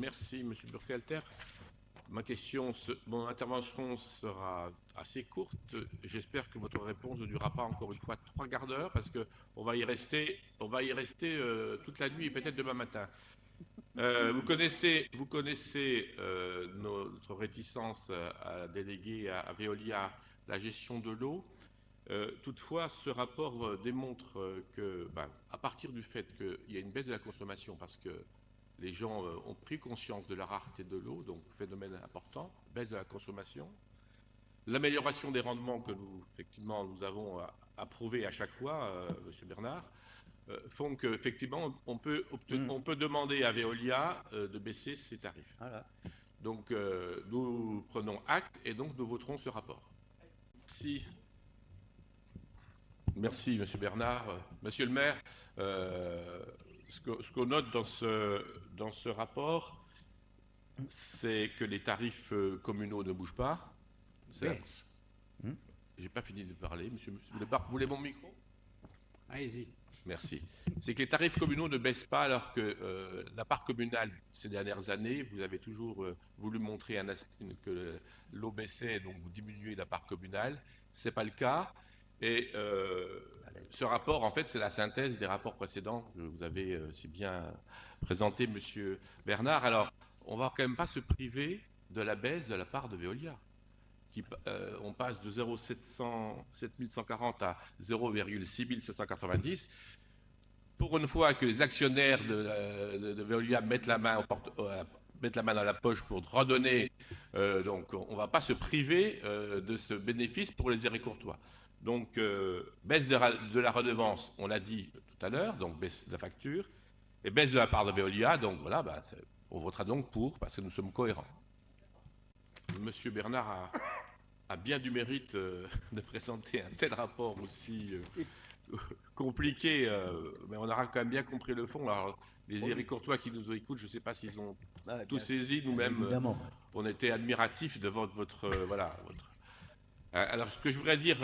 Merci, Monsieur Burkhalter. Mon intervention sera assez courte. J'espère que votre réponse ne durera pas encore une fois 3 quarts d'heure, parce qu'on va y rester, toute la nuit et peut-être demain matin. Vous connaissez notre réticence à déléguer à Veolia la gestion de l'eau. Toutefois, ce rapport démontre que, à partir du fait qu'il y a une baisse de la consommation, parce que les gens ont pris conscience de la rareté de l'eau, donc phénomène important, baisse de la consommation, l'amélioration des rendements que nous avons approuvé à chaque fois, Monsieur Bernard, font qu'effectivement, on peut demander à Veolia de baisser ses tarifs. Voilà. Donc, nous prenons acte et donc nous voterons ce rapport. Merci, Monsieur Bernard. Monsieur le maire, ce qu'on note dans ce rapport, c'est que les tarifs communaux ne bougent pas. Baisse. J'ai pas fini de parler, monsieur. Vous voulez mon micro? Allez-y. Merci. C'est que les tarifs communaux ne baissent pas, alors que la part communale, ces dernières années, vous avez toujours voulu montrer que l'eau baissait, donc vous diminuez la part communale. Ce n'est pas le cas. Et ce rapport, en fait, c'est la synthèse des rapports précédents que vous avez si bien présenté, monsieur Bernard. Alors, on ne va quand même pas se priver de la baisse de la part de Veolia. On passe de 0,7140 à 0,6790. Pour une fois que les actionnaires de Veolia mettent la main dans la poche pour redonner, donc on ne va pas se priver de ce bénéfice pour les Héricourtois. Donc, baisse de la redevance, on l'a dit tout à l'heure, donc baisse de la facture, et baisse de la part de Veolia, donc voilà, on votera donc pour, parce que nous sommes cohérents. Monsieur Bernard a bien du mérite de présenter un tel rapport aussi compliqué, mais on aura quand même bien compris le fond. Alors, les Héricourtois qui nous écoutent, je ne sais pas s'ils ont tout saisi, nous-mêmes, on était admiratifs devant votre... Alors, ce que je voudrais dire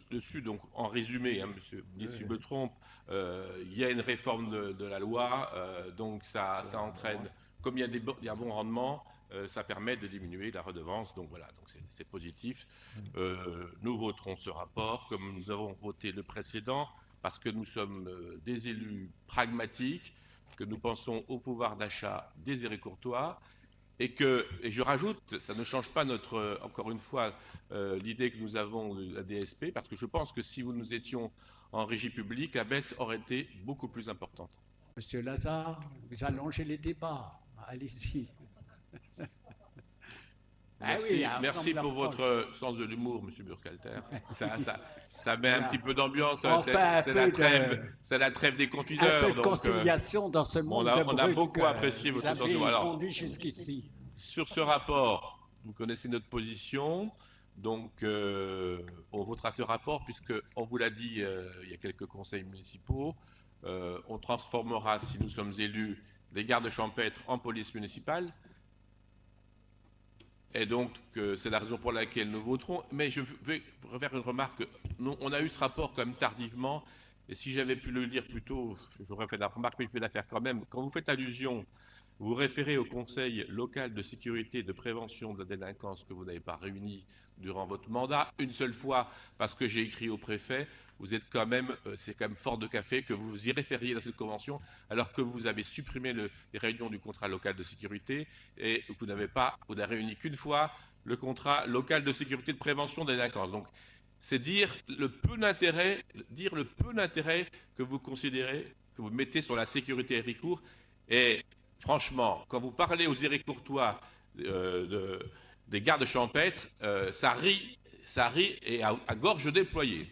dessus, donc en résumé, monsieur, si je me trompe, il y a une réforme de la loi, donc ça entraîne, comme il y a un bon rendement, ça permet de diminuer la redevance, donc voilà, donc c'est positif. Nous voterons ce rapport, comme nous avons voté le précédent, parce que nous sommes des élus pragmatiques, que nous pensons au pouvoir d'achat des Héricourtois, et je rajoute, ça ne change pas encore une fois, l'idée que nous avons de la DSP, parce que je pense que si nous étions en régie publique, la baisse aurait été beaucoup plus importante. Monsieur Lazare, vous allongez les débats. Allez-y. Merci pour votre sens de l'humour, monsieur Burkhalter. Ça met un petit peu d'ambiance. C'est la trêve des confiseurs. Un peu de conciliation dans ce monde de on a beaucoup apprécié votre sens de l'humour. Alors, jusqu'ici. sur ce rapport, vous connaissez notre position. Donc, on votera ce rapport, puisqu'on vous l'a dit, il y a quelques conseils municipaux. On transformera, si nous sommes élus, les gardes champêtres en police municipale. Et donc, c'est la raison pour laquelle nous voterons. Mais je vais faire une remarque. On a eu ce rapport quand même tardivement. Et si j'avais pu le lire plus tôt, j'aurais fait la remarque, mais je vais la faire quand même. Quand vous faites allusion, vous référez au Conseil local de sécurité et de prévention de la délinquance que vous n'avez pas réuni durant votre mandat, une seule fois, parce que j'ai écrit au préfet. Vous êtes quand même, c'est quand même fort de café que vous y référiez dans cette convention, alors que vous avez supprimé les réunions du contrat local de sécurité et vous n'avez réuni qu'une fois le contrat local de sécurité de prévention des délinquances. Donc, c'est dire le peu d'intérêt que vous considérez, que vous mettez sur la sécurité Héricourt. Et franchement, quand vous parlez aux Héricourtois des gardes champêtres, ça rit et à gorge déployée.